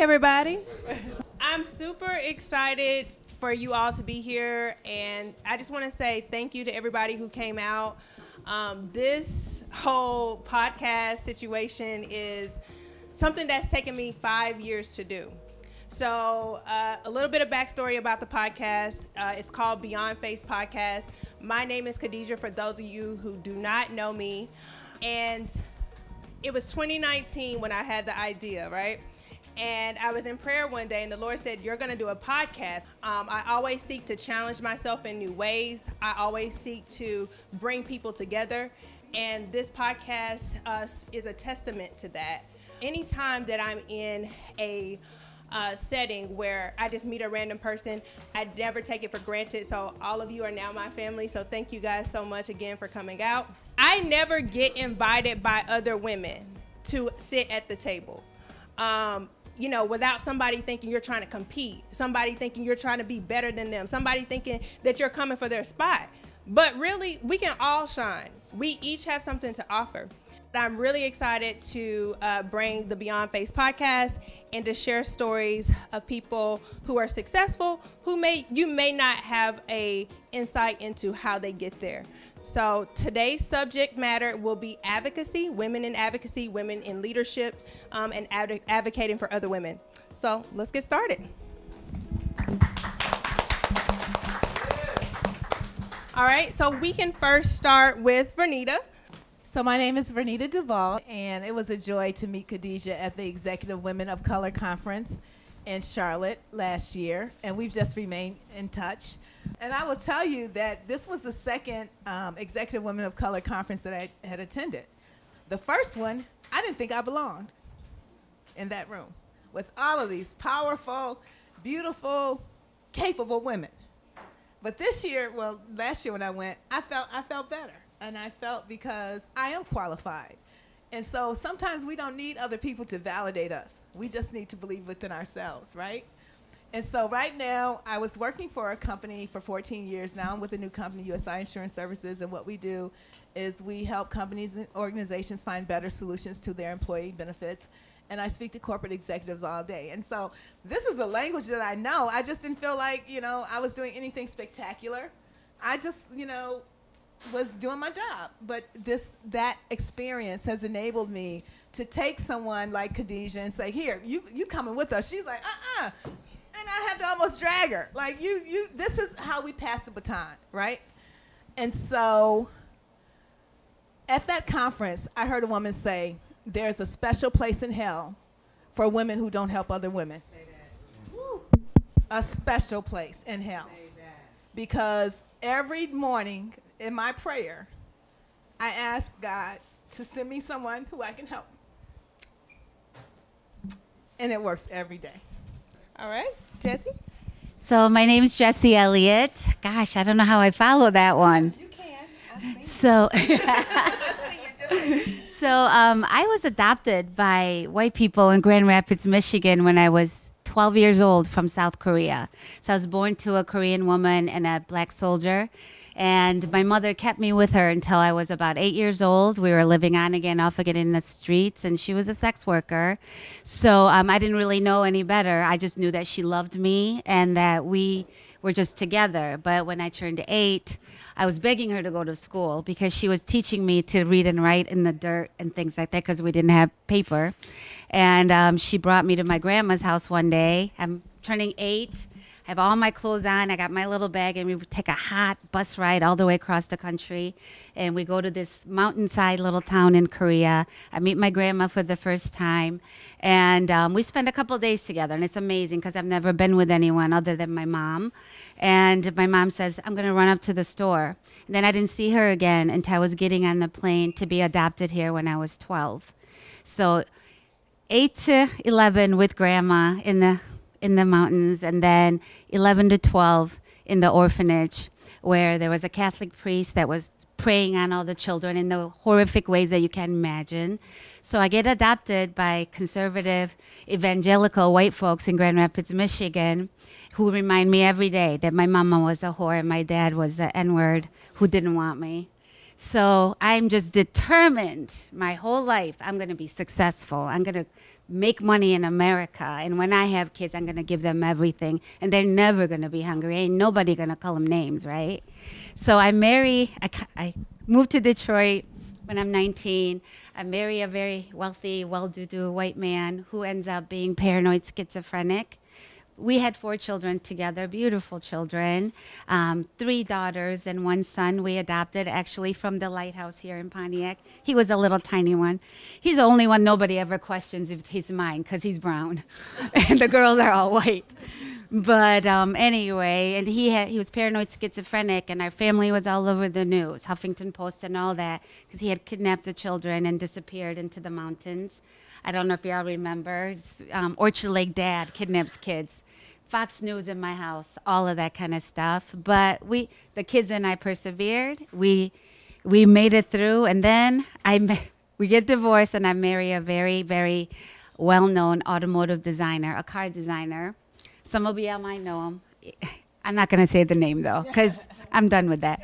everybody. I'm super excited for you all to be here, and I just want to say thank you to everybody who came out. This whole podcast situation is something that's taken me 5 years to do. So a little bit of backstory about the podcast. It's called BeyondFace Podcast. My name is Khadijah, for those of you who do not know me. And it was 2019 when I had the idea, right? And I was in prayer one day, and the Lord said, you're going to do a podcast. I always seek to challenge myself in new ways. I always seek to bring people together. And this podcast is a testament to that. Anytime that I'm in a setting where I just meet a random person, I never take it for granted. So all of you are now my family. So thank you guys so much again for coming out. I never get invited by other women to sit at the table. Without somebody thinking you're trying to compete, somebody thinking you're trying to be better than them, somebody thinking that you're coming for their spot. But really, we can all shine. We each have something to offer. I'm really excited to bring the BeyondFace podcast and to share stories of people who are successful, you may not have a insight into how they get there. So today's subject matter will be advocacy, women in leadership, and advocating for other women. So let's get started. All right, so we can first start with Vernita. So my name is Vernita Duvall, and it was a joy to meet Khadijah at the Executive Women of Color Conference in Charlotte last year, and we've just remained in touch. And I will tell you that this was the second Executive Women of Color Conference that I had attended. The first one, I didn't think I belonged in that room with all of these powerful, beautiful, capable women. But this year, last year when I went, I felt better. And I felt because I am qualified. And so sometimes we don't need other people to validate us. We just need to believe within ourselves, right? And so right now, I was working for a company for 14 years now. I'm with a new company, USI Insurance Services, and what we do is we help companies and organizations find better solutions to their employee benefits. And I speak to corporate executives all day. And so this is a language that I know. I just didn't feel like, I was doing anything spectacular. I just, was doing my job. But that experience has enabled me to take someone like Khadijah and say, here, you coming with us. She's like, And I have to almost drag her. Like, this is how we pass the baton, right? And so at that conference, I heard a woman say, there's a special place in hell for women who don't help other women. Say that. Woo. A special place in hell. Say that. Because every morning in my prayer, I ask God to send me someone who I can help. And it works every day. All right, Jessie? So my name is Jessie Elliott. Gosh, I don't know how I follow that one. You can. So, I was adopted by white people in Grand Rapids, Michigan when I was 12 years old from South Korea. So I was born to a Korean woman and a black soldier. And my mother kept me with her until I was about 8 years old. We were living on again, off again in the streets, and she was a sex worker. So I didn't really know any better. I just knew that she loved me and that we were just together. But when I turned 8, I was begging her to go to school because she was teaching me to read and write in the dirt and things like that because we didn't have paper. And she brought me to my grandma's house one day. I'm turning 8. I have all my clothes on. I got my little bag, and we would take a hot bus ride all the way across the country. And we go to this mountainside little town in Korea. I meet my grandma for the first time. And we spend a couple of days together. And it's amazing because I've never been with anyone other than my mom. And my mom says, I'm going to run up to the store. And then I didn't see her again until I was getting on the plane to be adopted here when I was 12. So 8 to 11 with grandma in the mountains, and then 11 to 12 in the orphanage, where there was a Catholic priest that was preying on all the children in the horrific ways that you can imagine. So I get adopted by conservative evangelical white folks in Grand Rapids, Michigan, who remind me every day that my mama was a whore and my dad was the N-word who didn't want me. So I'm just determined my whole life I'm going to be successful. I'm going to make money in America. And when I have kids, I'm going to give them everything. And they're never going to be hungry. Ain't nobody going to call them names, right? So I moved to Detroit when I'm 19. I marry a very wealthy, well-to-do white man who ends up being paranoid schizophrenic. We had 4 children together, beautiful children, 3 daughters and 1 son we adopted actually from the lighthouse here in Pontiac. He was a little tiny one. He's the only one nobody ever questions if he's mine because he's brown. And the girls are all white. But anyway, and he was paranoid schizophrenic, and our family was all over the news, Huffington Post and all that, because he had kidnapped the children and disappeared into the mountains. I don't know if y'all remember. Orchard Lake Dad kidnaps kids. Fox News in my house, all of that kind of stuff. But the kids and I persevered. We made it through, and then we get divorced, and I marry a very, very well-known automotive designer, a car designer. Some of y'all might know him. I'm not going to say the name, though, because I'm done with that.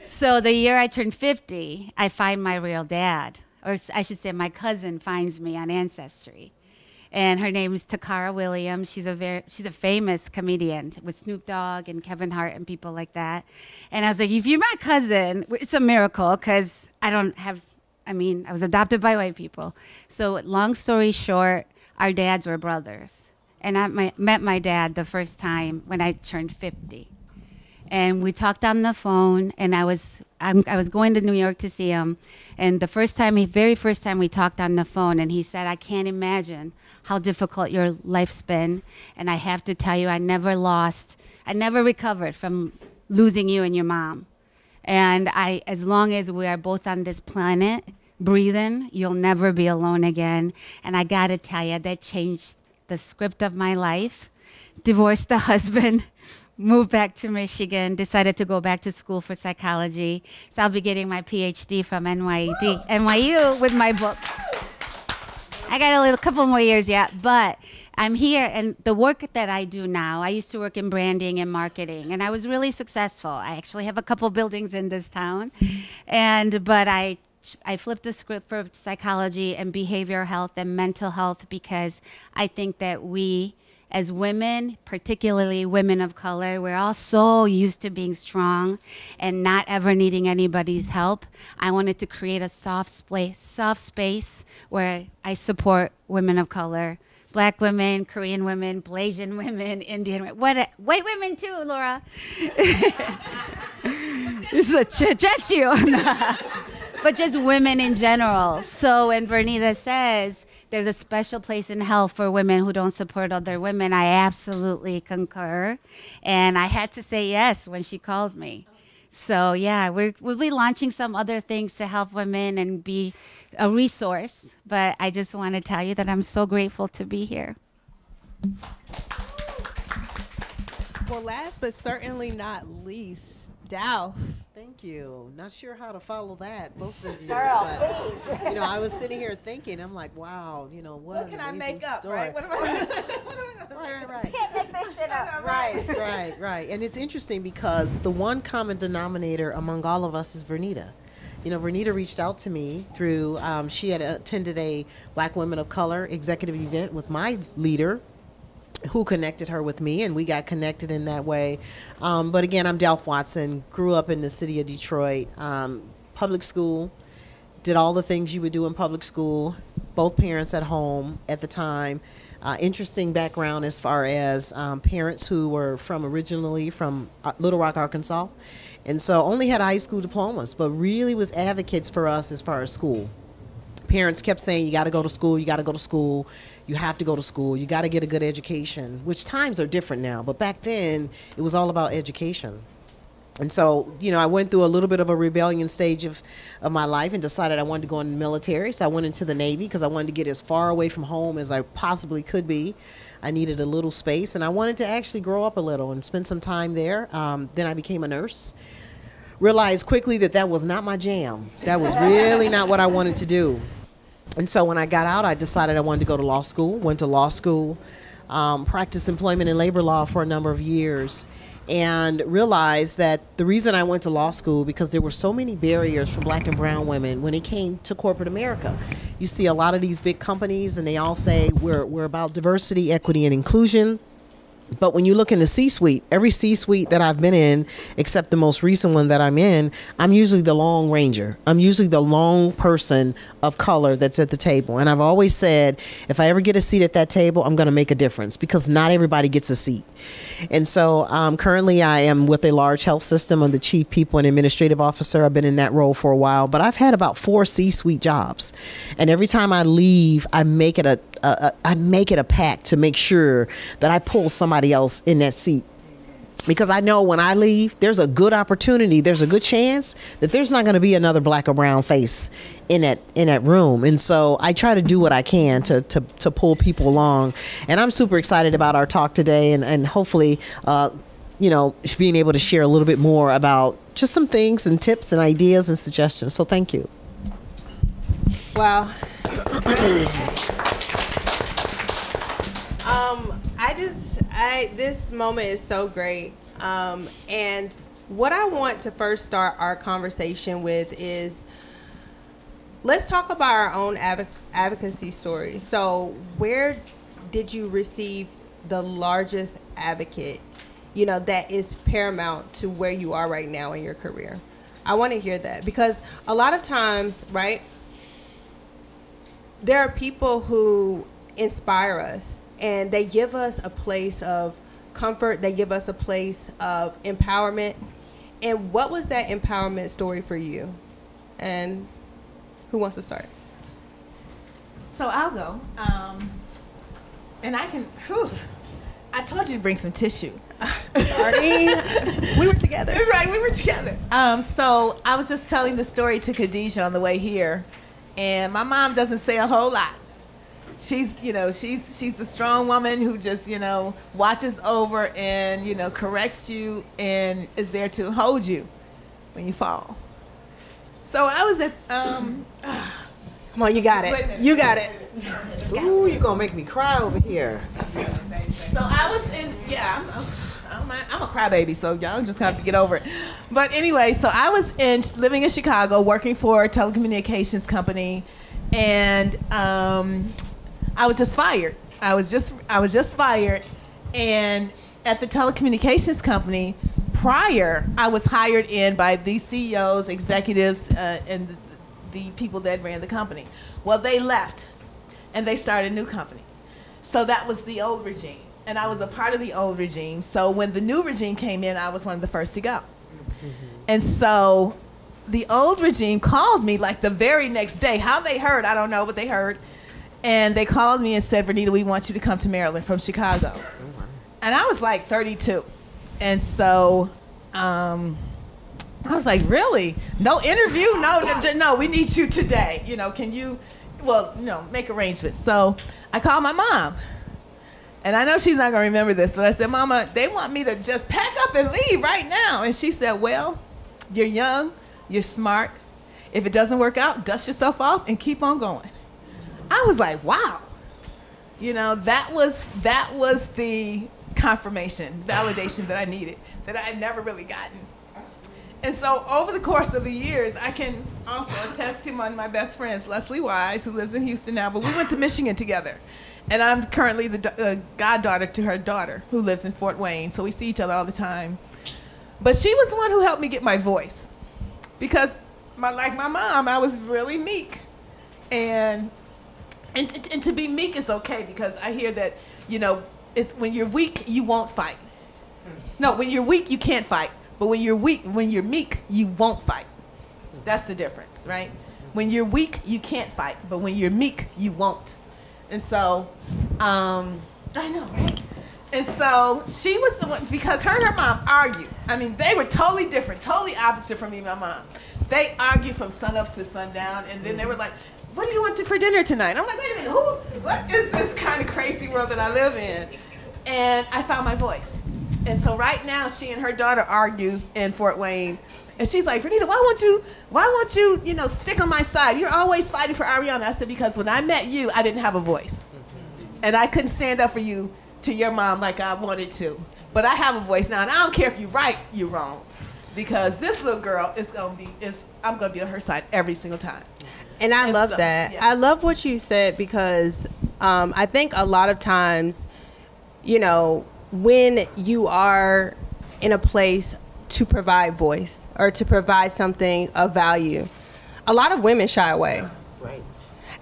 So the year I turned 50, I find my real dad. Or I should say my cousin finds me on Ancestry. And her name is Takara Williams. She's a famous comedian with Snoop Dogg and Kevin Hart and people like that. And I was like, if you're my cousin, it's a miracle because I was adopted by white people. So long story short, our dads were brothers. And I met my dad the first time when I turned 50. And we talked on the phone, and I was going to New York to see him. And very first time we talked on the phone, and he said, I can't imagine how difficult your life's been. And I have to tell you, I never recovered from losing you and your mom. And as long as we are both on this planet, breathing, you'll never be alone again. And I got to tell you, that changed the script of my life. Divorced the husband, moved back to Michigan, decided to go back to school for psychology. So I'll be getting my PhD from NYU with my book. I got a couple more years yet, but I'm here, and the work that I do now, I used to work in branding and marketing, and I was really successful. I actually have a couple buildings in this town, but I flipped the script for psychology and behavioral health and mental health because I think that we, as women, particularly women of color, we're all so used to being strong and not ever needing anybody's help. I wanted to create a soft space where I support women of color, Black women, Korean women, Blasian women, Indian women, white women too, Laura. This is just you. But just women in general. So when Vernita says there's a special place in hell for women who don't support other women, I absolutely concur. And I had to say yes when she called me. So yeah, we'll be launching some other things to help women and be a resource. But I just want to tell you that I'm so grateful to be here. Well, last but certainly not least, Dalph. Thank you. Not sure how to follow that, both of you. Girl, but, I was sitting here thinking, I'm like, wow, what an can I amazing make up, story. right? What am I Right. Can't make this shit up. Right. And it's interesting because the one common denominator among all of us is Vernita. Vernita reached out to me through, she had attended a Black Women of Color executive event with my leader, who connected her with me, and we got connected in that way. But again, I'm Dalph Watson, grew up in the city of Detroit, public school, did all the things you would do in public school, both parents at home at the time. Interesting background as far as parents who were originally from Little Rock, Arkansas. And so only had high school diplomas, but really was advocates for us as far as school. Parents kept saying, you got to go to school, you got to go to school. You have to go to school. You got to get a good education, which times are different now. But back then, it was all about education. And so, I went through a little bit of a rebellion stage of my life and decided I wanted to go in the military. So I went into the Navy because I wanted to get as far away from home as I possibly could be. I needed a little space, and I wanted to actually grow up a little and spend some time there. Then I became a nurse. Realized quickly that was not my jam. That was really not what I wanted to do. And so when I got out, I decided I wanted to go to law school, went to law school, practiced employment and labor law for a number of years. and realized that the reason I went to law school, because there were so many barriers for black and brown women when it came to corporate America. You see a lot of these big companies and they all say we're about diversity, equity, and inclusion. But when you look in the C-suite, every C-suite that I've been in, except the most recent one that I'm in, I'm usually the lone ranger. I'm usually the lone person of color that's at the table. And I've always said, if I ever get a seat at that table, I'm going to make a difference, because not everybody gets a seat. And so currently I am with a large health system. I'm the Chief People and Administrative Officer. I've been in that role for a while, but I've had about 4 C-suite jobs. And every time I leave, I make it a pact to make sure that I pull somebody else in that seat, because I know when I leave, there's a good opportunity, there's a good chance that there's not going to be another black or brown face in that room. And so I try to do what I can to pull people along. And I'm super excited about our talk today, and hopefully being able to share a little bit more about just some things and tips and ideas and suggestions. So thank you. Wow. This moment is so great. And what I want to first start our conversation with is, let's talk about our own advocacy stories. So where did you receive the largest advocate, that is paramount to where you are right now in your career? I want to hear that, because a lot of times, right, there are people who inspire us, and they give us a place of comfort. They give us a place of empowerment. And what was that empowerment story for you? And who wants to start? So I'll go. And I can, I told you to bring some tissue. Sorry. We were together. Right, we were together. So I was just telling the story to Khadijah on the way here. And my mom doesn't say a whole lot. She's the strong woman who just, watches over and, corrects you and is there to hold you when you fall. So I was at, come on, you got it. You got it. Ooh, you're going to make me cry over here. So I was in, I'm a crybaby, so y'all just have to get over it. But anyway, so I was living in Chicago, working for a telecommunications company, and I was just fired. I was just fired, and at the telecommunications company, prior, I was hired in by the CEOs, executives, and the people that ran the company. Well, they left, and they started a new company. So that was the old regime, and I was a part of the old regime. So when the new regime came in, I was one of the first to go. Mm-hmm. And so the old regime called me like the very next day. How they heard, I don't know, but they heard. And they called me and said, Vernita, we want you to come to Maryland from Chicago. Oh, wow. And I was like 32. And so I was like, really? No interview? No, we need you today. Can you, make arrangements. So I called my mom. And I know she's not going to remember this, but I said, Mama, they want me to just pack up and leave right now. And she said, well, you're young, you're smart. If it doesn't work out, dust yourself off and keep on going. I was like, wow. That was the confirmation, validation that I needed, that I had never really gotten. And so over the course of the years, I can also attest to one of my best friends, Leslie Wise, who lives in Houston now, but we went to Michigan together. And I'm currently the goddaughter to her daughter, who lives in Fort Wayne, so we see each other all the time. But she was the one who helped me get my voice. Because, like my mom, I was really meek. And to be meek is okay, because I hear that, it's when you're weak, you won't fight. No, when you're weak, you can't fight. But when you're meek, you won't fight. That's the difference, right? When you're weak, you can't fight. But when you're meek, you won't. And so, I know, right? And so she was the one, because her and her mom argued. I mean, they were totally different, totally opposite from me and my mom. They argued from sunup to sundown, and then they were like, what do you want for dinner tonight? I'm like, wait a minute, what is this kind of crazy world that I live in? And I found my voice. And so right now, she and her daughter argues in Fort Wayne. And she's like, Vernita, why won't you, stick on my side? You're always fighting for Ariana. I said, because when I met you, I didn't have a voice. And I couldn't stand up for you to your mom like I wanted to. But I have a voice now, and I don't care if you're right, you're wrong. Because this little girl I'm going to be on her side every single time. And I love that. Yeah. I love what you said because I think a lot of times, you know, when you are in a place to provide voice or to provide something of value, a lot of women shy away. Right.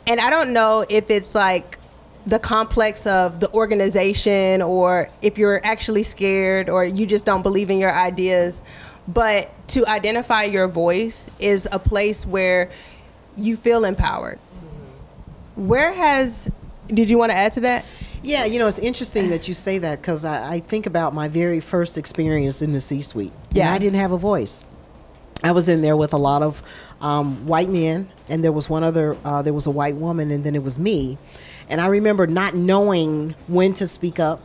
And I don't know if it's like the complex of the organization or if you're actually scared or you just don't believe in your ideas. But to identify your voice is a place where you feel empowered. Did you want to add to that? Yeah, you know, it's interesting that you say that because I think about my very first experience in the C-suite. Yeah. And I didn't have a voice. I was in there with a lot of white men, and there was there was a white woman, and then it was me. And I remember not knowing when to speak up,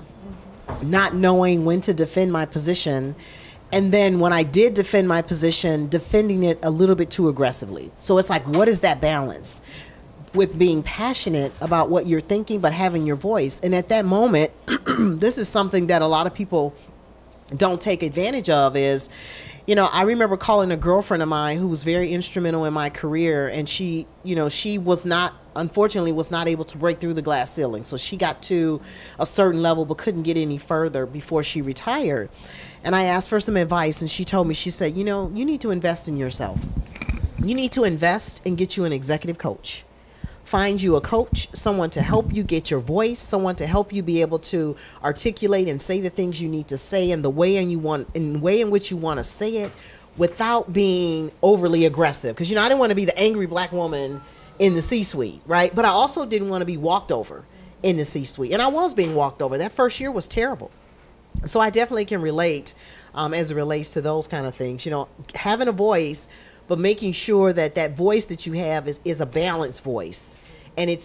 not knowing when to defend my position. And then when I did defend my position, defending it a little bit too aggressively. So it's like, what is that balance with being passionate about what you're thinking, but having your voice? And at that moment, this is something that a lot of people don't take advantage of is, you know, I remember calling a girlfriend of mine who was very instrumental in my career, and she, you know, she unfortunately was not able to break through the glass ceiling. So she got to a certain level but couldn't get any further before she retired. And I asked for some advice, and she told me, she said, you know, you need to invest in yourself. You need to invest and get you an executive coach. Find you a coach, someone to help you get your voice, someone to help you be able to articulate and say the things you need to say in the way in which you want to say it without being overly aggressive. Because, you know, I didn't want to be the angry black woman in the C-suite, right? But I also didn't want to be walked over in the C-suite. And I was being walked over. That first year was terrible. So I definitely can relate as it relates to those kind of things. You know, having a voice, but making sure that that voice that you have is a balanced voice, and it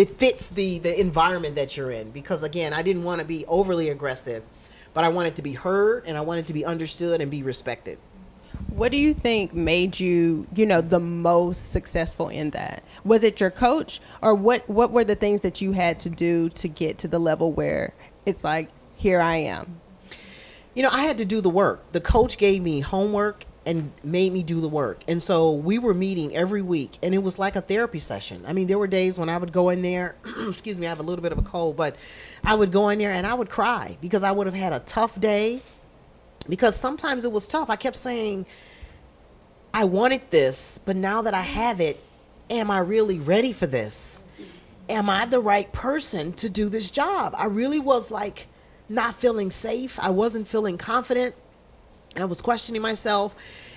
fits the environment that you're in. Because again, I didn't want to be overly aggressive, but I wanted to be heard, and I wanted to be understood and be respected. What do you think made you, you know, the most successful in that? Was it your coach, or what were the things that you had to do to get to the level where it's like, here I am? You know, I had to do the work. The coach gave me homework and made me do the work. And so we were meeting every week, and it was like a therapy session. I mean, there were days when I would go in there, excuse me, I have a little bit of a cold, but I would go in there and I would cry because I would have had a tough day. Because sometimes it was tough. I kept saying, I wanted this, but now that I have it, am I really ready for this? Am I the right person to do this job? I really was like not feeling safe. I wasn't feeling confident. I was questioning myself.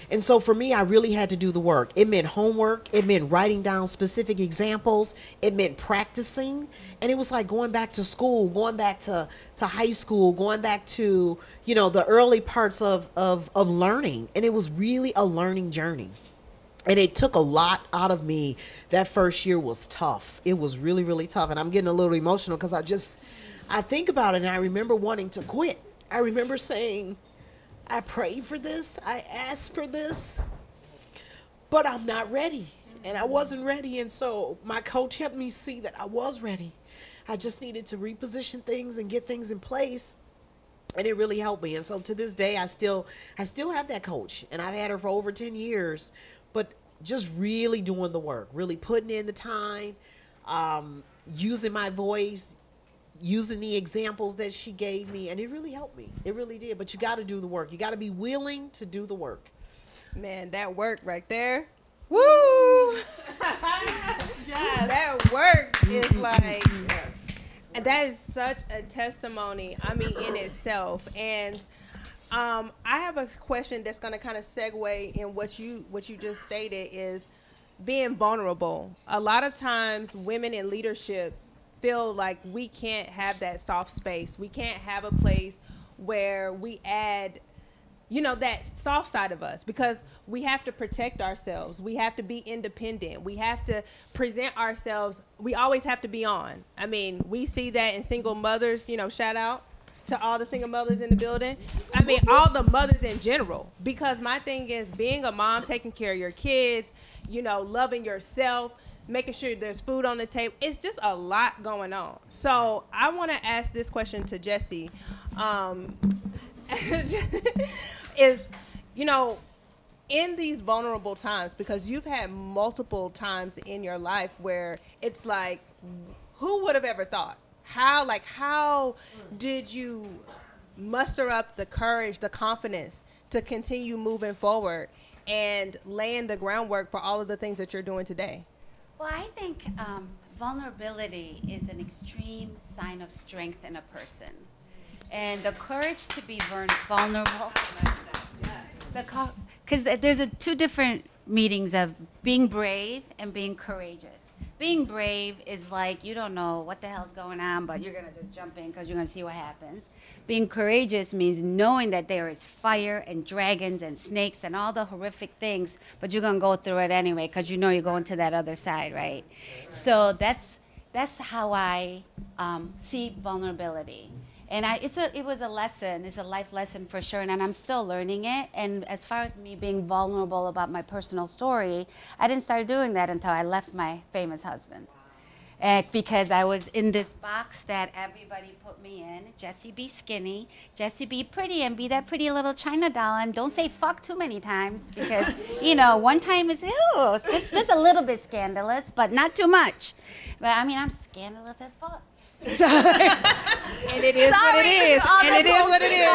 And so for me, I really had to do the work. It meant homework. It meant writing down specific examples. It meant practicing. And it was like going back to school, going back to high school, going back to, you know, the early parts of learning. And it was really a learning journey. And it took a lot out of me. That first year was tough. It was really, really tough. And I'm getting a little emotional because I think about it, and I remember wanting to quit. I remember saying, I prayed for this, I asked for this, but I'm not ready. And I wasn't ready. And so my coach helped me see that I was ready. I just needed to reposition things and get things in place. And it really helped me. And so to this day, I still have that coach. And I've had her for over 10 years. But just really doing the work, really putting in the time, using my voice, using the examples that she gave me, and it really helped me. It really did. But you got to do the work. You got to be willing to do the work. Man, that work right there. Woo! Yes. That work is like, that is such a testimony, I mean, in itself. And I have a question that's going to kind of segue in what you just stated is being vulnerable. A lot of times women in leadership feel like we can't have that soft space. We can't have a place where we add, you know, that soft side of us, because we have to protect ourselves. We have to be independent. We have to present ourselves. We always have to be on. I mean, we see that in single mothers, you know, shout out to all the single mothers in the building. I mean, all the mothers in general, because my thing is being a mom, taking care of your kids, you know, loving yourself. making sure there's food on the table. It's just a lot going on. So I want to ask this question to Jesse. Is, you know, in these vulnerable times, because you've had multiple times in your life where it's like, who would have ever thought? How did you muster up the courage, the confidence to continue moving forward and laying the groundwork for all of the things that you're doing today? Well, I think vulnerability is an extreme sign of strength in a person. And the courage to be vulnerable, because there's two different meanings of being brave and being courageous. Being brave is like, you don't know what the hell's going on, but you're going to just jump in because you're going to see what happens. Being courageous means knowing that there is fire and dragons and snakes and all the horrific things, but you're going to go through it anyway because you know you're going to that other side, right? So that's how I see vulnerability. And it was a lesson. It's a life lesson for sure, and I'm still learning it. And as far as me being vulnerable about my personal story, I didn't start doing that until I left my famous husband. Because I was in this box that everybody put me in. Jessie, be skinny. Jessie, be pretty and be that pretty little China doll. And don't say fuck too many times because, you know, one time is, it's just a little bit scandalous, but not too much. But I mean, I'm scandalous as fuck. So, and it is what it is. And it is what it is.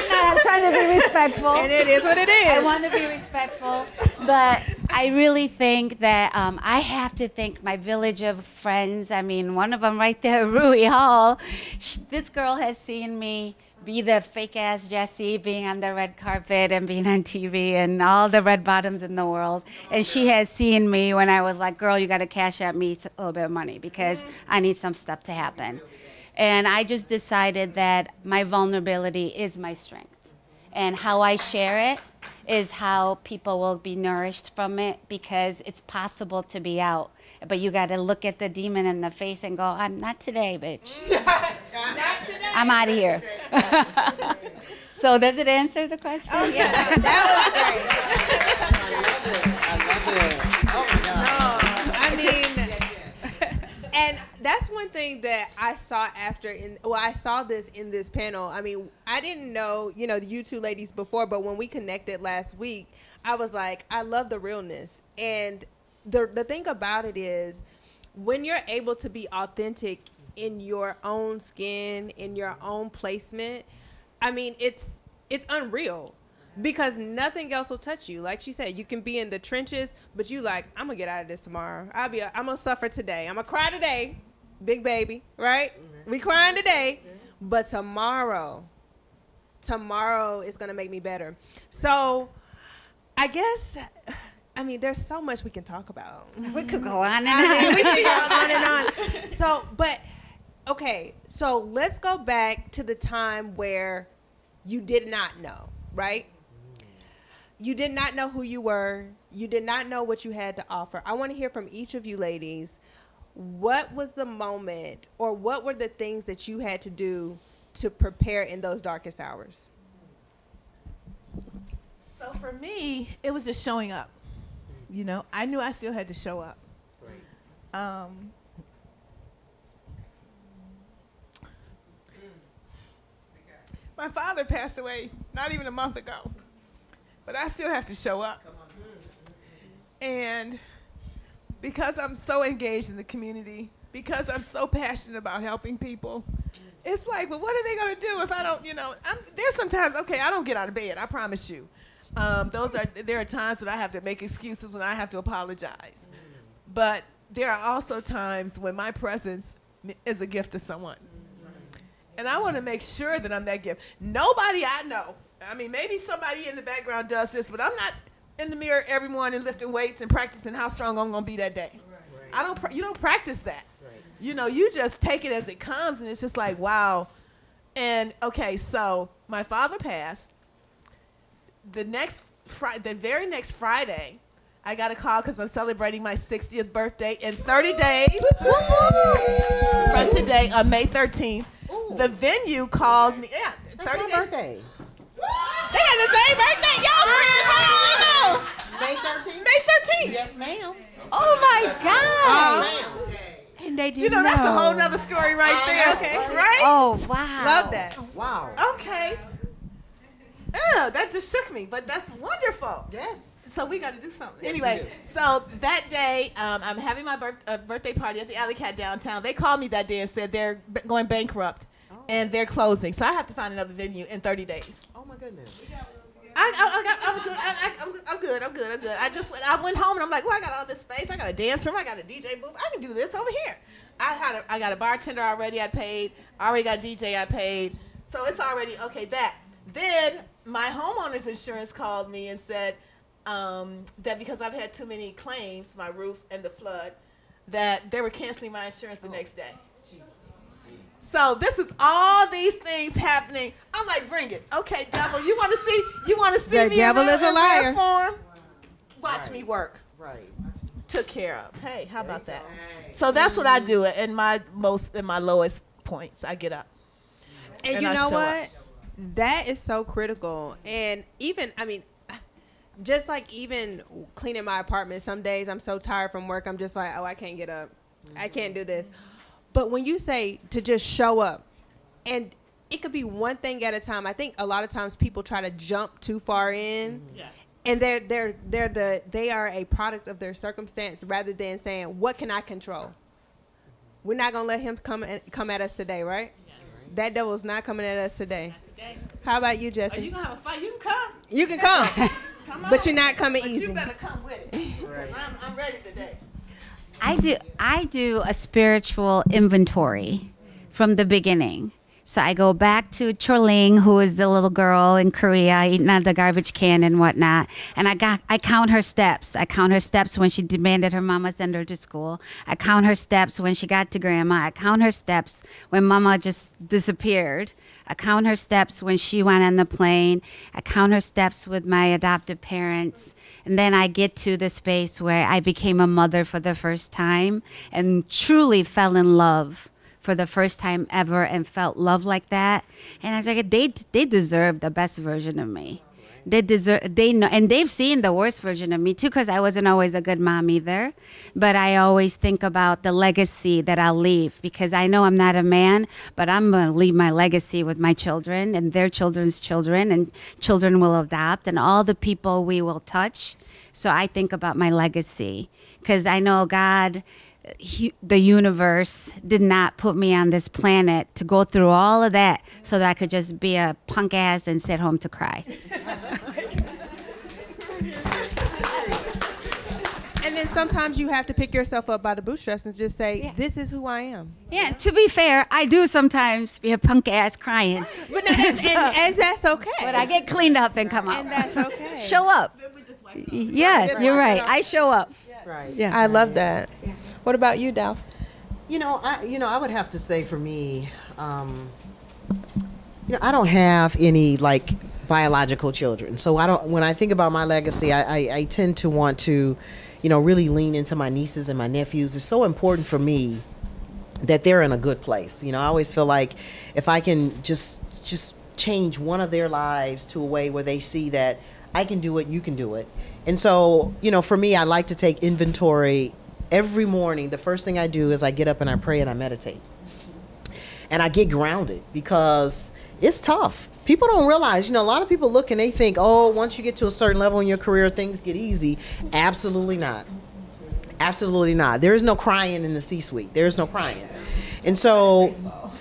I'm trying to be respectful. And it is what it is. I want to be respectful. But I really think that I have to thank my village of friends. I mean, one of them right there, Rui Hall. This girl has seen me be the fake-ass Jessie, being on the red carpet and being on TV and all the red bottoms in the world. And she has seen me when I was like, girl, you got to cash out me a little bit of money because I need some stuff to happen. And I just decided that my vulnerability is my strength. And how I share it is how people will be nourished from it because it's possible to be out. But you got to look at the demon in the face and go, I'm not today, bitch. Not today. I'm out of here. So does it answer the question? Oh, yeah. That was great. I love it. Oh, my God. No, I mean, and that's one thing that I saw I saw this in this panel. I mean, I didn't know, you know, you two ladies before, but when we connected last week, I was like, I love the realness. And the thing about it is when you're able to be authentic in your own skin, in your own placement, I mean, it's unreal because nothing else will touch you. Like she said, you can be in the trenches, but you like, I'm gonna get out of this tomorrow. I'm gonna suffer today. I'm gonna cry today, big baby, right? Mm-hmm. We crying today, but tomorrow is gonna make me better. So I guess, I mean, there's so much we can talk about. We could go on and on. We could go on and on. So, but, okay, so let's go back to the time where you did not know, right? You did not know who you were. You did not know what you had to offer. I want to hear from each of you ladies. What was the moment or what were the things that you had to do to prepare in those darkest hours? So for me, it was just showing up. You know, I knew I still had to show up. Right. My father passed away not even a month ago, but I still have to show up. And because I'm so engaged in the community, because I'm so passionate about helping people, it's like, well, what are they going to do if I don't, you know, there's sometimes, okay, I don't get out of bed, I promise you. There are times when I have to make excuses, when I have to apologize. But there are also times when my presence is a gift to someone. And I want to make sure that I'm that gift. Nobody I know, I mean, maybe somebody in the background does this, but I'm not in the mirror every morning lifting weights and practicing how strong I'm going to be that day. You don't practice that. You know, you just take it as it comes, and it's just like, wow. And, okay, so my father passed. The very next Friday, I got a call because I'm celebrating my 60th birthday in 30 days. From today, on May 13th. Ooh. The venue called me. Yeah, that's 30 my days. Birthday. They got the same birthday. Y'all friends. May 13th? May 13th. Yes, ma'am. Oh my God. And they didn't You know, that's a whole nother story right there. Okay, right? Oh, wow. Love that. Wow. Okay. Oh, that just shook me, but that's wonderful. Yes. So we got to do something. Yes, Anyway, we do. so that day, I'm having my birthday party at the Alley Cat downtown. They called me that day and said they're going bankrupt and they're closing. So I have to find another venue in 30 days. Oh my goodness. I'm good. I went home and I'm like, well, I got all this space. I got a dance room. I got a DJ booth. I can do this over here. I got a bartender already. I paid. I already got a DJ. I paid. So it's already okay. Then my homeowner's insurance called me and said that because I've had too many claims, my roof and the flood, that they were canceling my insurance the next day. So this is all these things happening. I'm like, bring it. Okay, devil, you want to see The me devil in is a liar. form? Watch Right. me work. Right. Took care of. Hey, how about that? So that's what I do in my lowest points. I get up. And And you I know show what? up. That is so critical. And even, I mean, just like even cleaning my apartment, some days I'm so tired from work, I'm just like, oh, I can't get up. I can't do this. But when you say to just show up, and it could be one thing at a time. I think a lot of times people try to jump too far in. Yeah. And they are a product of their circumstance rather than saying, what can I control? We're not gonna let him come at us today, right? That devil's not coming at us today. How about you, Jesse? Are you gonna have a fight? You can come. You can come, Come on. but you're not coming But easy. you better come with it, because I'm ready today. I do a spiritual inventory from the beginning. So I go back to Choling, who is the little girl in Korea eating out of the garbage can and whatnot. And I count her steps. I count her steps when she demanded her mama send her to school. I count her steps when she got to grandma. I count her steps when mama just disappeared. I count her steps when she went on the plane. I count her steps with my adoptive parents. And then I get to the space where I became a mother for the first time and truly fell in love for the first time ever and felt love like that. And I was like, they deserve the best version of me. They know, and they've seen the worst version of me too, because I wasn't always a good mom either. But I always think about the legacy that I'll leave, because I know I'm not a man, but I'm going to leave my legacy with my children and their children's children, and children will adopt, and all the people we will touch. So I think about my legacy, because I know God, the universe did not put me on this planet to go through all of that so that I could just be a punk ass and sit home to cry. And then sometimes you have to pick yourself up by the bootstraps and just say, this is who I am. Yeah, to be fair, I do sometimes be a punk ass crying. But no, and that's okay. But I get cleaned up and come out. And that's okay. Show up. Yes, you're right. I show up. Right. Yeah, I love that. What about you, Dalph? I would have to say for me, I don't have any like biological children. So when I think about my legacy, I tend to want to, really lean into my nieces and my nephews. It's so important for me that they're in a good place. I always feel like if I can just change one of their lives to a way where they see that I can do it, you can do it. And so, for me, I like to take inventory every morning. The first thing I do is I get up and I pray and I meditate. And I get grounded, because it's tough. People don't realize, a lot of people look and they think, oh, once you get to a certain level in your career, things get easy. Absolutely not. Absolutely not. There is no crying in the C-suite. There is no crying. And so,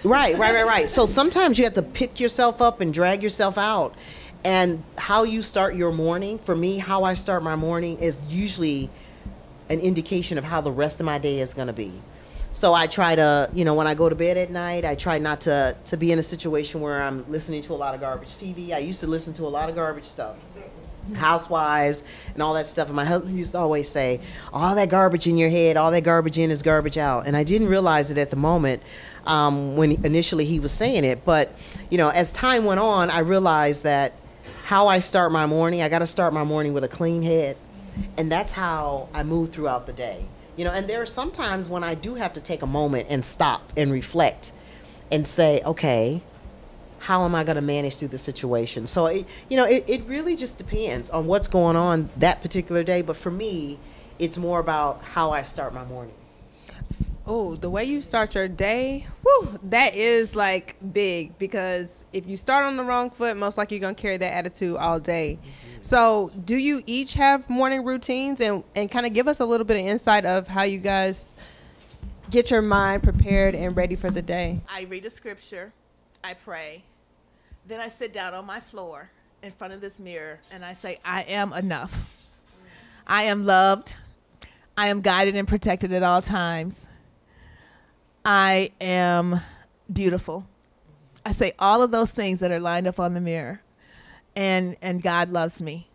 right. So sometimes you have to pick yourself up and drag yourself out. And how you start your morning, for me, how I start my morning is usually an indication of how the rest of my day is going to be. So I try to, when I go to bed at night, I try not to be in a situation where I'm listening to a lot of garbage TV. I used to listen to a lot of garbage stuff, Housewives and all that stuff. And my husband used to always say, all that garbage in your head, all that garbage in is garbage out. And I didn't realize it at the moment when initially he was saying it. But, as time went on, I realized that how I start my morning, I got to start my morning with a clean head. And that's how I move throughout the day. And there are some times when I do have to take a moment and stop and reflect and say, okay, how am I going to manage through the situation? So, it really just depends on what's going on that particular day. But for me, It's more about how I start my morning. Oh, the way you start your day, whew, that is like big, because if you start on the wrong foot, most likely you're going to carry that attitude all day. So do you each have morning routines, and kind of give us a little bit of insight of how you guys get your mind prepared and ready for the day? I read a scripture, I pray, then I sit down on my floor in front of this mirror and I say, I am enough. I am loved. I am guided and protected at all times. I am beautiful. I say all of those things that are lined up on the mirror, and God loves me.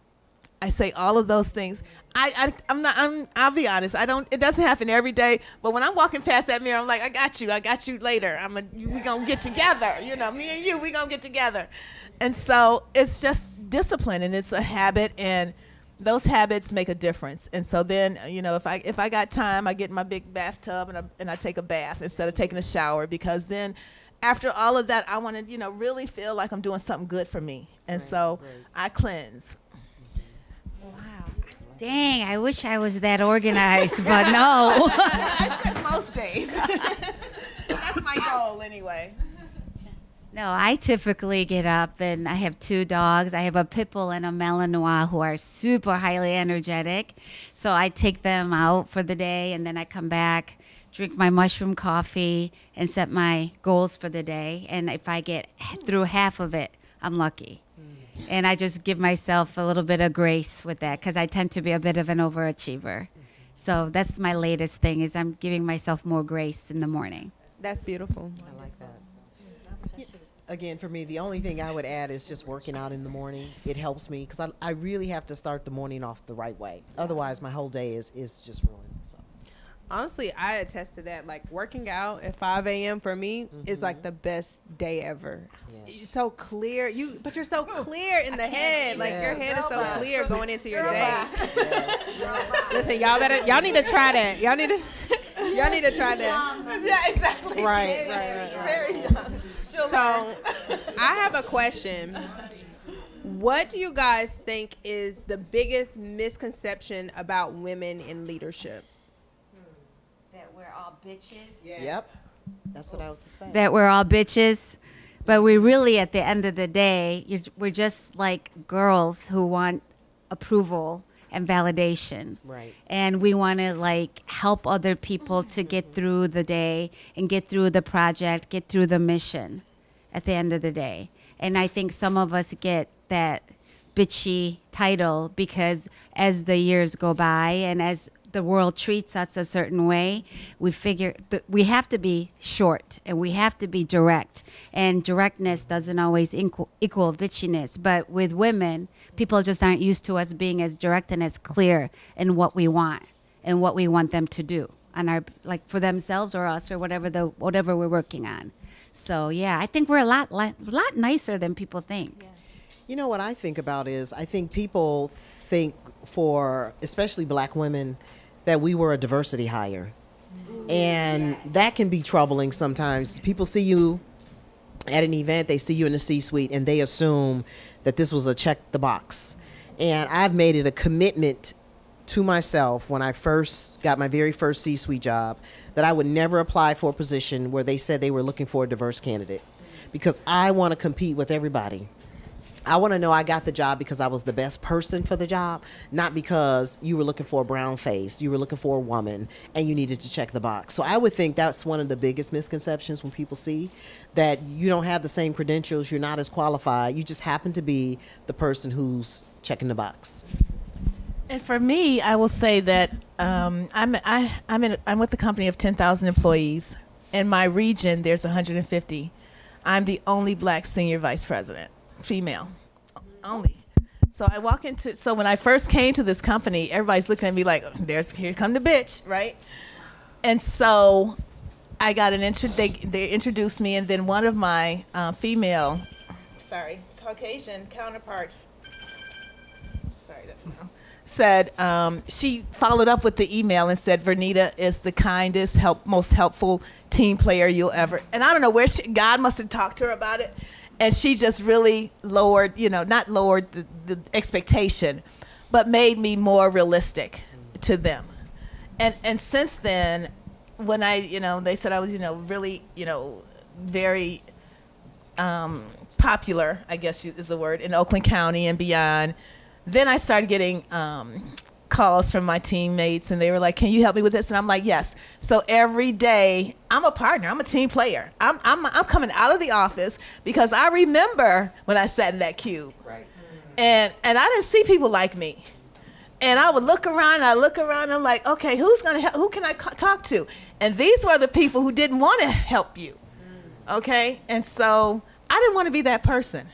I say all of those things. I'll be honest. It doesn't happen every day, but when I'm walking past that mirror, I'm like, I got you later. We gonna get together. You know, me and you, we gonna get together. And so it's just discipline, and it's a habit, and those habits make a difference. And so then, you know, if I got time, I get in my big bathtub and I take a bath instead of taking a shower, because then after all of that, I want to, you know, really feel like I'm doing something good for me. And so I cleanse. Wow. Dang, I wish I was that organized, but no. I said most days. That's my goal anyway. No, I typically get up, and I have 2 dogs. I have a pit bull and a Malinois who are super highly energetic. So I take them out for the day, and then I come back, drink my mushroom coffee, and set my goals for the day. And if I get through half of it, I'm lucky. And I just give myself a little bit of grace with that, because I tend to be a bit of an overachiever. So that's my latest thing, is I'm giving myself more grace in the morning. That's beautiful. I like that. Again, for me, the only thing I would add is just working out in the morning. It helps me, because I really have to start the morning off the right way. Otherwise, my whole day is just ruined. So. Honestly, I attest to that. Like, working out at 5 a.m. for me is like the best day ever. Yes. You're so clear. But you're so clear in the head. Like, your head is so clear going into your day. Yes. Listen, y'all need to try that. Y'all need to try that. Yeah, exactly. Right. Very young. So, I have a question. What do you guys think is the biggest misconception about women in leadership? That we're all bitches. Yep. That's what I would say. That we're all bitches. But we really, at the end of the day, we're just like girls who want approval and validation. Right. And we want to like help other people to get through the day and get through the project, get through the mission at the end of the day. And I think some of us get that bitchy title because as the years go by and as the world treats us a certain way, we figure that we have to be short and we have to be direct. And directness doesn't always equal bitchiness. But with women, people just aren't used to us being as direct and as clear in what we want and what we want them to do on our, like, for themselves or us or whatever we're working on. So yeah, I think we're a lot nicer than people think. Yeah. You know what I think about is I think people think, for especially black women, that we were a diversity hire. And that can be troubling sometimes. People see you at an event, they see you in the C-suite, and they assume that this was a check the box. And I've made it a commitment to myself when I first got my very first C-suite job that I would never apply for a position where they said they were looking for a diverse candidate, because I want to compete with everybody. I want to know I got the job because I was the best person for the job, not because you were looking for a brown face, you were looking for a woman, and you needed to check the box. So I would think that's one of the biggest misconceptions when people see that you don't have the same credentials, you're not as qualified, you just happen to be the person who's checking the box. And for me, I will say that I'm with a company of 10,000 employees. In my region, there's 150. I'm the only black senior vice president, female, only. So I walk into, so when I first came to this company, everybody's looking at me like, here come the bitch, right? And so I got they introduced me, and then one of my Caucasian counterparts, said, she followed up with the email and said, Vernita is the kindest, most helpful team player you'll ever, and I don't know where God must have talked to her about it. And she just really lowered, not lowered the expectation, but made me more realistic to them. And since then, when I, they said I was, really, very popular, I guess is the word, in Oakland County and beyond. Then I started getting calls from my teammates, and they were like, "Can you help me with this?" And I'm like, "Yes." So every day, I'm a partner. I'm a team player. I'm coming out of the office because I remember when I sat in that cube, Right. and I didn't see people like me. And I would look around, and I'm like, okay, who's gonna help? Who can I talk to? And these were the people who didn't want to help you, okay? And so I didn't want to be that person.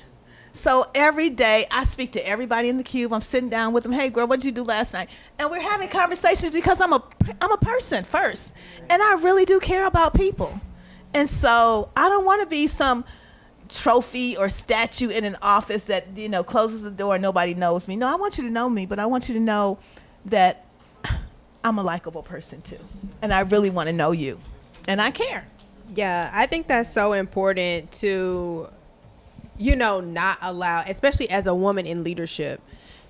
So every day I speak to everybody in the cube. I'm sitting down with them. Hey, girl, what did you do last night? And we're having conversations because I'm a person first, and I really do care about people. And so I don't want to be some trophy or statue in an office that closes the door and nobody knows me. No, I want you to know me, but I want you to know that I'm a likable person too, and I really want to know you, and I care. Yeah, I think that's so important to, not allow, especially as a woman in leadership,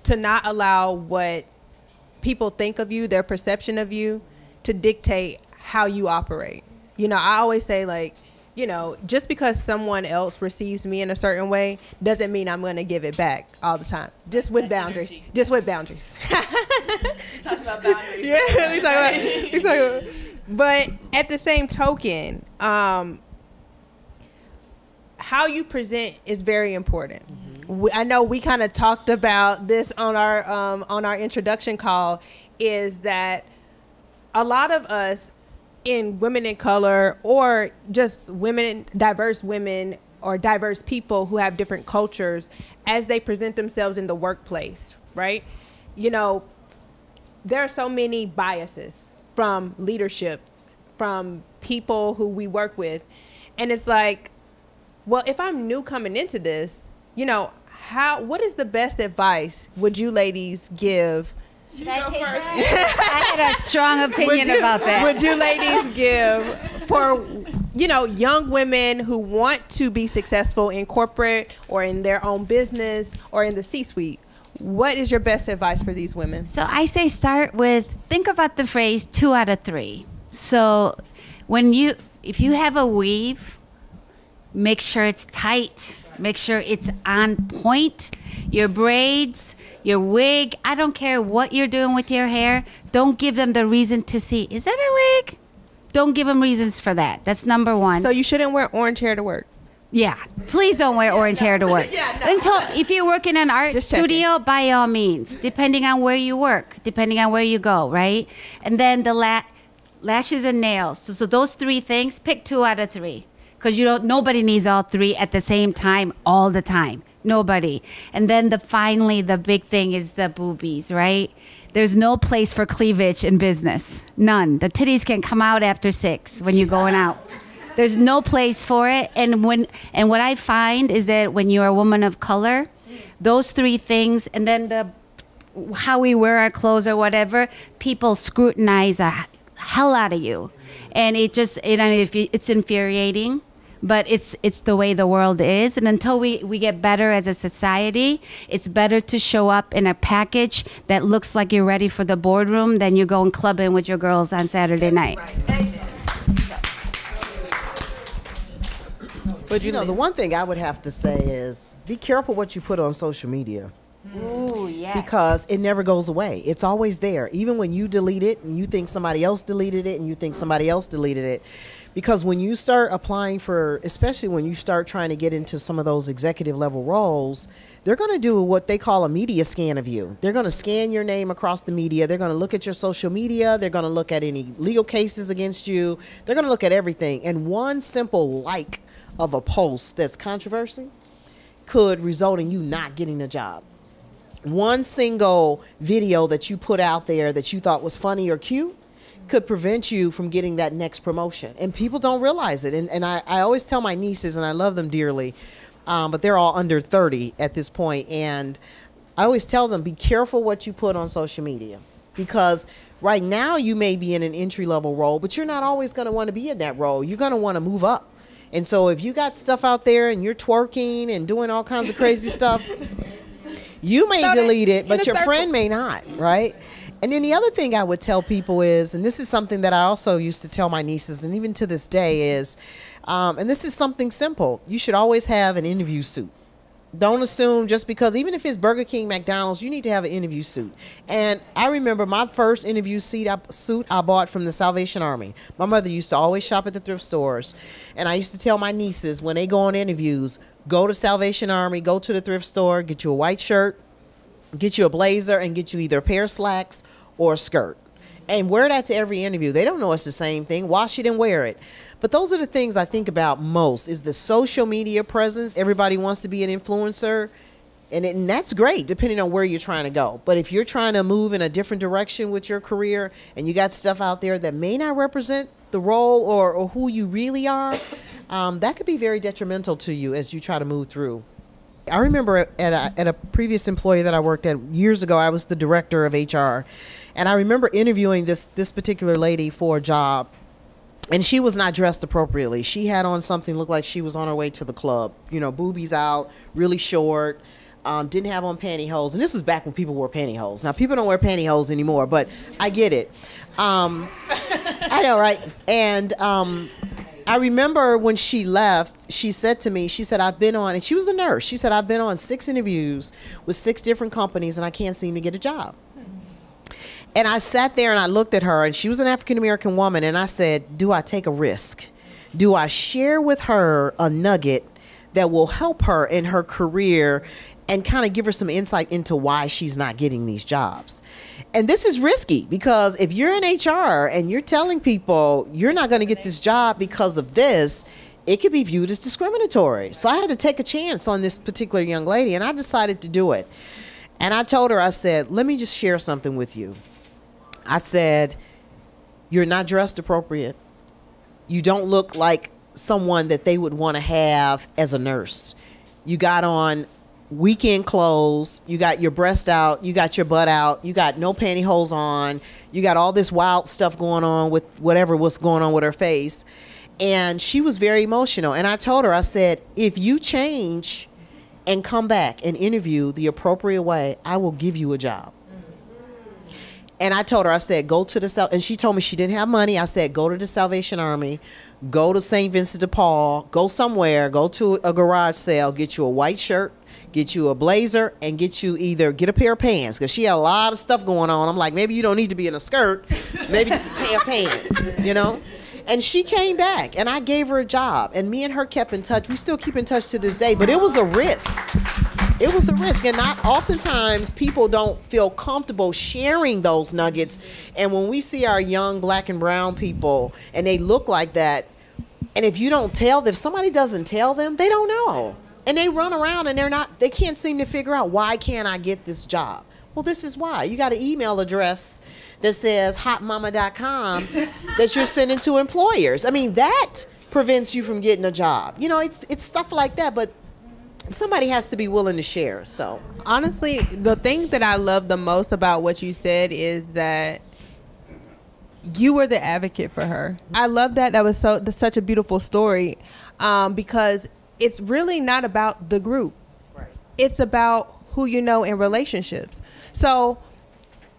to not allow what people think of you, their perception of you, to dictate how you operate. I always say, like, just because someone else receives me in a certain way doesn't mean I'm going to give it back all the time. Just with boundaries. Energy. Just with boundaries. We talked about boundaries. Yeah, we talk about. But at the same token, how you present is very important. I know we kind of talked about this on our introduction call, is that a lot of us in women in color, or just diverse women or diverse people who have different cultures, as they present themselves in the workplace, right? There are so many biases from leadership, from people who we work with. And it's like, well, if I'm new coming into this, what is the best advice would you ladies give? Should I take that? I had a strong opinion about that. Would you ladies give for, young women who want to be successful in corporate or in their own business or in the C-suite? What is your best advice for these women? So I say think about the phrase 2 out of 3. So if you have a weave, make sure it's tight. Make sure it's on point. Your braids, your wig, I don't care what you're doing with your hair. Don't give them the reason to see, is that a wig? Don't give them reasons for that. That's number one. So you shouldn't wear orange hair to work. Yeah, please don't wear orange hair to work. If you work in an art studio, by all means, depending on where you work, depending on where you go, right? And then the lashes and nails. So those 3 things, pick 2 out of 3. Because nobody needs all 3 at the same time all the time. Nobody. And then finally the big thing is the boobies, right? There's no place for cleavage in business. None. The titties can come out after 6 when you're going out. There's no place for it. And what I find is that when you're a woman of color, those 3 things, and then how we wear our clothes or whatever, people scrutinize the hell out of you. And it's infuriating. But it's the way the world is. And until we get better as a society, it's better to show up in a package that looks like you're ready for the boardroom than you're going clubbing with your girls on Saturday night. But the one thing I would have to say is be careful what you put on social media. Ooh, yeah. Because it never goes away. It's always there. Even when you delete it and you think somebody else deleted it and you think somebody else deleted it. Because when you start applying especially when you start trying to get into some of those executive level roles, they're going to do what they call a media scan of you. They're going to scan your name across the media. They're going to look at your social media. They're going to look at any legal cases against you. They're going to look at everything. And one simple like of a post that's controversy could result in you not getting a job. One single video that you put out there that you thought was funny or cute could prevent you from getting that next promotion. And people don't realize it. And I always tell my nieces, and I love them dearly, but they're all under 30 at this point. And I always tell them, be careful what you put on social media. Because right now you may be in an entry-level role, but you're not always going to want to be in that role. You're going to want to move up. And so if you got stuff out there and you're twerking and doing all kinds of crazy stuff, you may delete it, but your friend may not, right? And then the other thing I would tell people is, and this is something that I also used to tell my nieces, and even to this day is, and this is something simple, you should always have an interview suit. Don't assume just because, even if it's Burger King, McDonald's, you need to have an interview suit. And I remember my first interview suit I bought from the Salvation Army. My mother used to always shop at the thrift stores. And I used to tell my nieces when they go on interviews, go to Salvation Army, go to the thrift store, get you a white shirt, get you a blazer, and get you either a pair of slacks or a skirt. And wear that to every interview. They don't know it's the same thing. Wash it and wear it. But those are the things I think about most, is the social media presence. Everybody wants to be an influencer, and that's great depending on where you're trying to go. But if you're trying to move in a different direction with your career and you got stuff out there that may not represent the role or who you really are, that could be very detrimental to you as you try to move through. I remember at a previous employer that I worked at years ago, I was the director of HR. And I remember interviewing this particular lady for a job. And she was not dressed appropriately. She had on something looked like she was on her way to the club. You know, boobies out, really short, didn't have on pantyhose. And this was back when people wore pantyhose. Now, people don't wear pantyhose anymore, but I get it. I know, right? And I remember when she left, she said to me, she said, I've been on, and she was a nurse. She said, I've been on 6 interviews with 6 different companies, and I can't seem to get a job. And I sat there and I looked at her, and she was an African-American woman, and I said, do I take a risk? Do I share with her a nugget that will help her in her career and kind of give her some insight into why she's not getting these jobs? And this is risky, because if you're in HR and you're telling people you're not going to get this job because of this, it could be viewed as discriminatory. So I had to take a chance on this particular young lady, and I decided to do it. And I told her, I said, let me just share something with you. I said, you're not dressed appropriate. You don't look like someone that they would want to have as a nurse. You got on weekend clothes. You got your breast out. You got your butt out. You got no pantyhose on. You got all this wild stuff going on with whatever was going on with her face. And she was very emotional. And I told her, I said, if you change and come back and interview the appropriate way, I will give you a job. And I told her, I said, go to the, and she told me she didn't have money. I said, go to the Salvation Army, go to St. Vincent de Paul, go somewhere, go to a garage sale, get you a white shirt, get you a blazer, and get a pair of pants, because she had a lot of stuff going on. I'm like, maybe you don't need to be in a skirt, maybe just a pair of pants, you know? And she came back, and I gave her a job, and me and her kept in touch. We still keep in touch to this day, but it was a risk. It was a risk, and not oftentimes people don't feel comfortable sharing those nuggets. And when we see our young black and brown people and they look like that, and if you don't tell them, if somebody doesn't tell them, they don't know. And they run around and they can't seem to figure out, why can't I get this job? Well, this is why. You got an email address that says hotmama.com that you're sending to employers. I mean, that prevents you from getting a job. You know, it's stuff like that, but somebody has to be willing to share. So honestly, the thing that I love the most about what you said is that you were the advocate for her. I love that. That was such a beautiful story, because it's really not about the group. Right. It's about who you know in relationships. So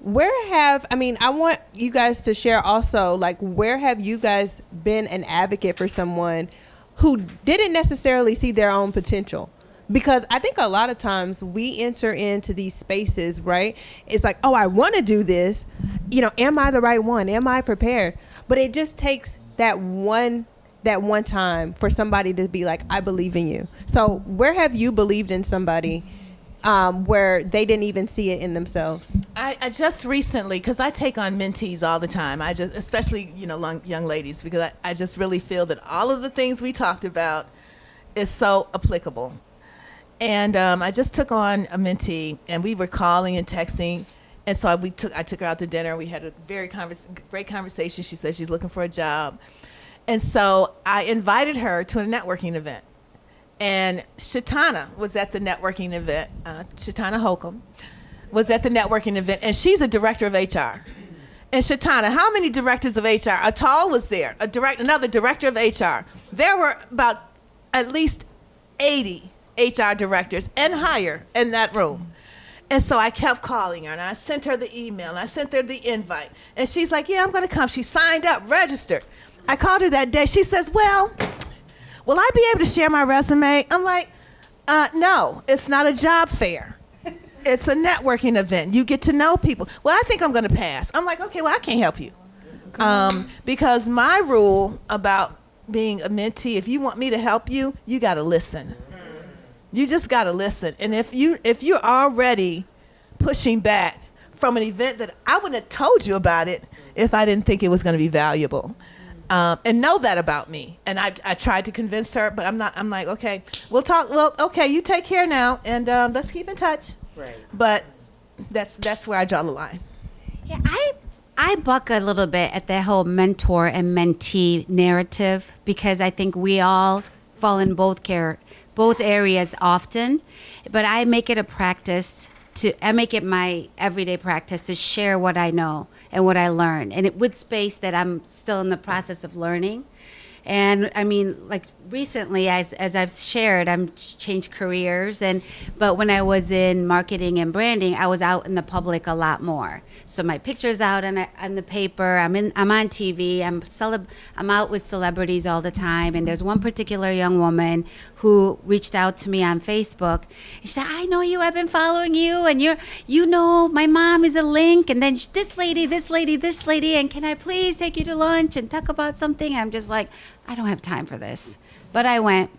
I want you guys to share also, like, where have you guys been an advocate for someone who didn't necessarily see their own potential? Because I think a lot of times we enter into these spaces, right? It's like, oh, I want to do this. You know, am I the right one? Am I prepared? But it just takes that one time for somebody to be like, I believe in you. So where have you believed in somebody where they didn't even see it in themselves? I just recently, because I take on mentees all the time, especially, you know, young ladies, because I just really feel that all of the things we talked about is so applicable. And I just took on a mentee, and we were calling and texting. And so I took her out to dinner. We had a very great conversation. She said she's looking for a job. And so I invited her to a networking event. And Shatana was at the networking event. Shatana Holcomb was at the networking event, and she's a director of HR. And Shatana, how many directors of HR? Atal was there, another director of HR. There were about at least 80 HR directors and higher in that room. And so I kept calling her, and I sent her the email, and I sent her the invite. And she's like, yeah, I'm going to come. She signed up, registered. I called her that day. She says, well, will I be able to share my resume? I'm like, no, it's not a job fair. It's a networking event. You get to know people. Well, I think I'm going to pass. I'm like, okay, well, I can't help you. Because my rule about being a mentee, if you want me to help you, you got to listen. You just got to listen. And if you're already pushing back from an event that I wouldn't have told you about it if I didn't think it was going to be valuable. And know that about me. And I tried to convince her, but I'm like, okay, we'll talk. Well, okay, you take care now, and let's keep in touch. Right. But that's where I draw the line. Yeah, I buck a little bit at the whole mentor and mentee narrative because I think we all fall in both areas often, but I make it a practice I make it my everyday practice to share what I know and what I learn, and with space that I'm still in the process of learning. And I mean, like recently, as I've shared, I'm changed careers, but when I was in marketing and branding, I was out in the public a lot more. So my picture's out on the paper. I'm on TV. I'm out with celebrities all the time. And there's one particular young woman who reached out to me on Facebook. She said, "I know you. I've been following you, and my mom is a link. And then this lady, and can I please take you to lunch and talk about something?" I'm just like, I don't have time for this. But I went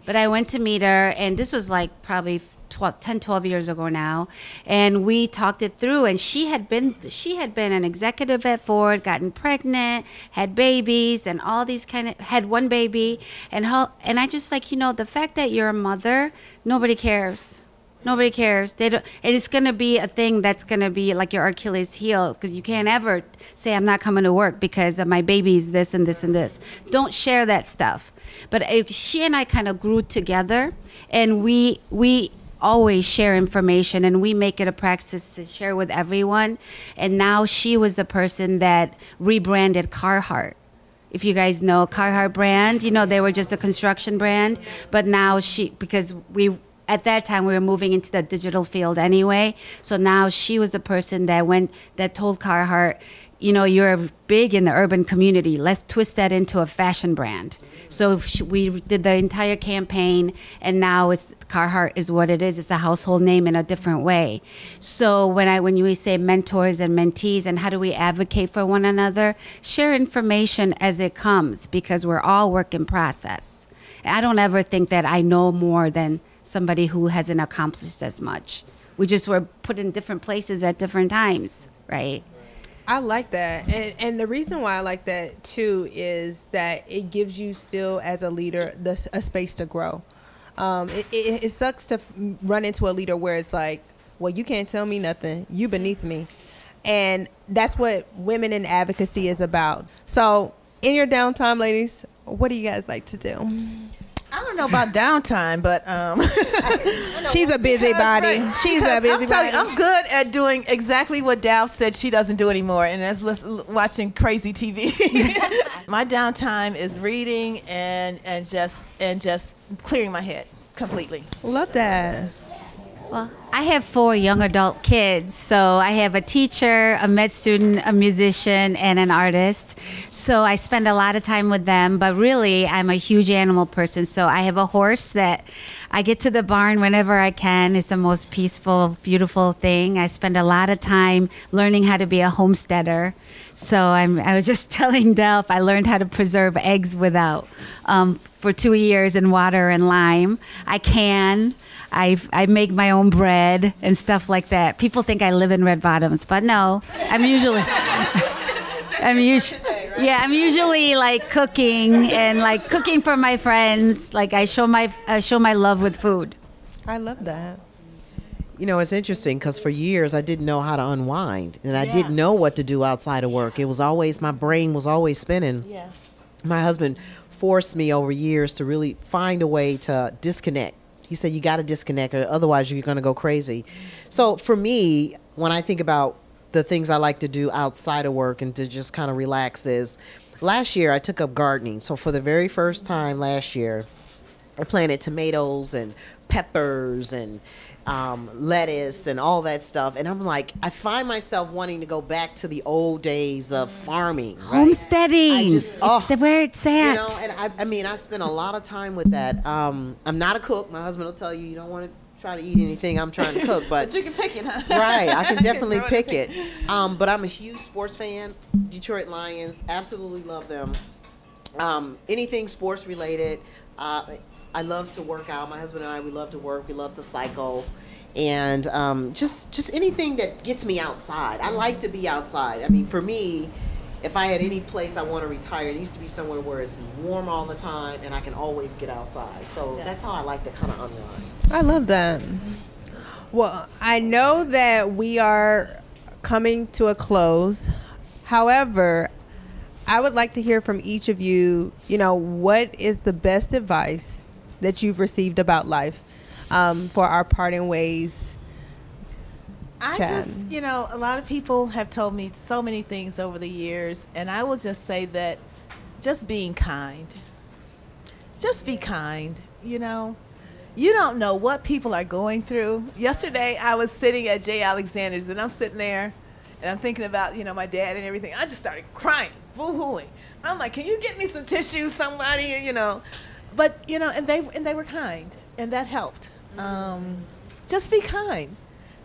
to meet her, and this was like probably 12 years ago now, and we talked it through. And she had been an executive at Ford, gotten pregnant, had babies, and all these had one baby, and I just like, the fact that you're a mother, nobody cares. Nobody cares. They don't. It's going to be a thing that's going to be like your Achilles heel, because you can't ever say, "I'm not coming to work because of my baby's this and this and this." Don't share that stuff. But she and I kind of grew together, and we always share information, and we make it a practice to share with everyone. And now she was the person that rebranded Carhartt. If you guys know Carhartt brand, they were just a construction brand, but now because at that time, we were moving into the digital field anyway. So now she was the person that told Carhartt, you're big in the urban community. Let's twist that into a fashion brand. So we did the entire campaign, and now Carhartt is what it is. It's a household name in a different way. So when we say mentors and mentees and how do we advocate for one another, share information as it comes, because we're all work in process. I don't ever think that I know more than somebody who hasn't accomplished as much. We just were put in different places at different times, right? I like that. And the reason why I like that too is that it gives you still as a leader a space to grow. It sucks to run into a leader where it's like, well, you can't tell me nothing. You beneath me. And that's what women in advocacy is about. So in your downtime, ladies, what do you guys like to do? I don't know about downtime, but she's a busybody. Right. She's a busybody. I'm good at doing exactly what Dalph said she doesn't do anymore, and that's watching crazy TV. My downtime is reading and just clearing my head completely. Love that. Well, I have 4 young adult kids. So I have a teacher, a med student, a musician, and an artist. So I spend a lot of time with them. But really, I'm a huge animal person. So I have a horse that I get to the barn whenever I can. It's the most peaceful, beautiful thing. I spend a lot of time learning how to be a homesteader. So I was just telling Dalph, I learned how to preserve eggs for 2 years in water and lime. I make my own bread and stuff like that. People think I live in Red Bottoms, but no, I'm usually like cooking and like cooking for my friends. Like I show my love with food. I love that. It's interesting because for years I didn't know how to unwind, and I didn't know what to do outside of work. My brain was always spinning. Yeah. My husband forced me over years to really find a way to disconnect. He said, you got to disconnect, or otherwise you're going to go crazy. So for me, when I think about the things I like to do outside of work and to just kind of relax, is last year I took up gardening. So for the very first time last year, I planted tomatoes and peppers and lettuce and all that stuff. And I'm like, I find myself wanting to go back to the old days of farming. Right? Homesteading. I just, it's where it's at. You know, and I mean, I spent a lot of time with that. I'm not a cook. My husband will tell you, you don't want to try to eat anything I'm trying to cook. But you can pick it, huh? Right, I can definitely pick it. But I'm a huge sports fan. Detroit Lions, absolutely love them. Anything sports related. I love to work out. My husband and I, we love to work. We love to cycle. And just anything that gets me outside. I like to be outside. I mean, for me, if I had any place I want to retire, it needs to be somewhere where it's warm all the time and I can always get outside. So that's how I like to kind of unwind. I love that. Well, I know that we are coming to a close. However, I would like to hear from each of you, you know, what is the best advice that you've received about life for our parting ways? I Chad. just, you know, a lot of people have told me so many things over the years, and I will just say that just being kind. Just be kind, you know. You don't know what people are going through. Yesterday, I was sitting at J. Alexander's, and I'm sitting there, and I'm thinking about, you know, my dad and everything. I just started crying, boo-hooing. I'm like, can you get me some tissue, somebody, you know? But, you know, and they were kind, and that helped. Just be kind.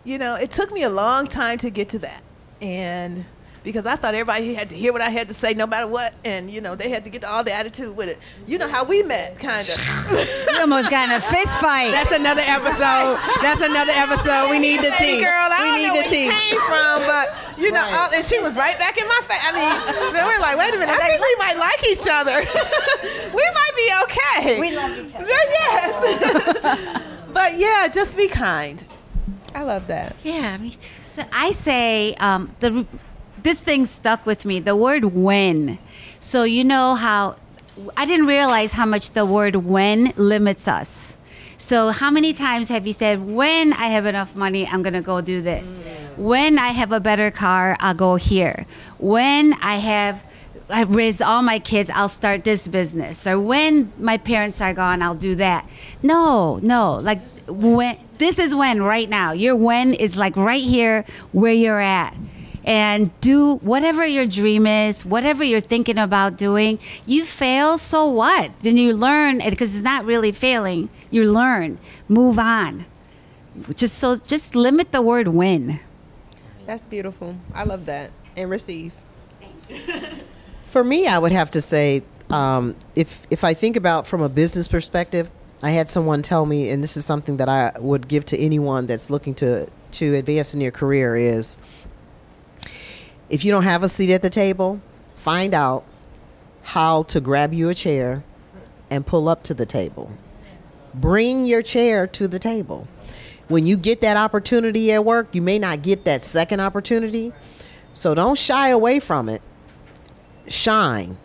You know, it took me a long time to get to that. And because I thought everybody had to hear what I had to say no matter what. And, you know, they had to get all the attitude with it. You know how we met, kind of. We almost got in a fist fight. That's another episode. That's another episode. We need the tea. Girl, I we don't know need where the tea. you came from, but, you know, Right. and she was right back in my face. I mean, then we're like, wait a minute, I think we might like each other. We might be okay. We love each other. Yes. But, yeah, just be kind. I love that. Yeah, me too. So I say this thing stuck with me, the word when. So you know how I didn't realize how much the word when limits us. So how many times have you said, when I have enough money, I'm going to go do this. When I have a better car, I'll go here. When I've raised all my kids, I'll start this business. Or when my parents are gone, I'll do that. No, like when. This is when, right now. Your when is like right here where you're at. And do whatever your dream is, whatever you're thinking about doing. You fail, so what? Then you learn, because it's not really failing. You learn, move on. Just limit the word when. That's beautiful. I love that. And receive. For me, I would have to say, if I think about from a business perspective, I had someone tell me, and this is something that I would give to anyone that's looking to advance in your career, is if you don't have a seat at the table, find out how to grab you a chair and pull up to the table. Bring your chair to the table. When you get that opportunity at work, you may not get that second opportunity. So don't shy away from it. Shine.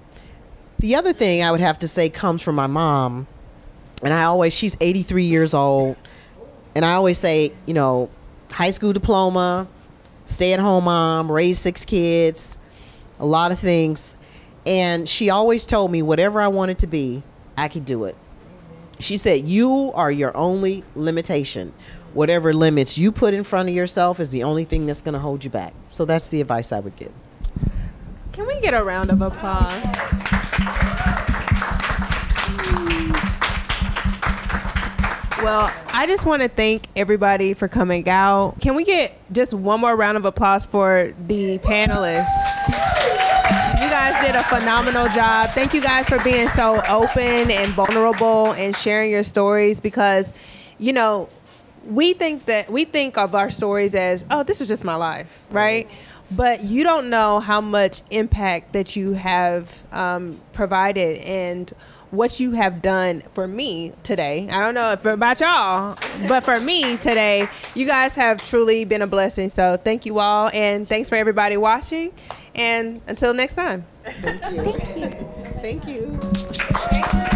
The other thing I would have to say comes from my mom. And she's 83 years old. And I always say, you know, high school diploma, stay-at-home mom, raised 6 kids, a lot of things. And she always told me whatever I wanted to be, I could do it. She said, you are your only limitation. Whatever limits you put in front of yourself is the only thing that's going to hold you back. So that's the advice I would give. Can we get a round of applause? Well, I just want to thank everybody for coming out. Can we get just one more round of applause for the panelists? You guys did a phenomenal job. Thank you guys for being so open and vulnerable and sharing your stories, because, you know, we think of our stories as, oh, this is just my life, right? But you don't know how much impact that you have provided and what you have done for me today. I don't know about y'all, but for me today, you guys have truly been a blessing. So thank you all, and thanks for everybody watching. And until next time. Thank you. Thank you. Thank you.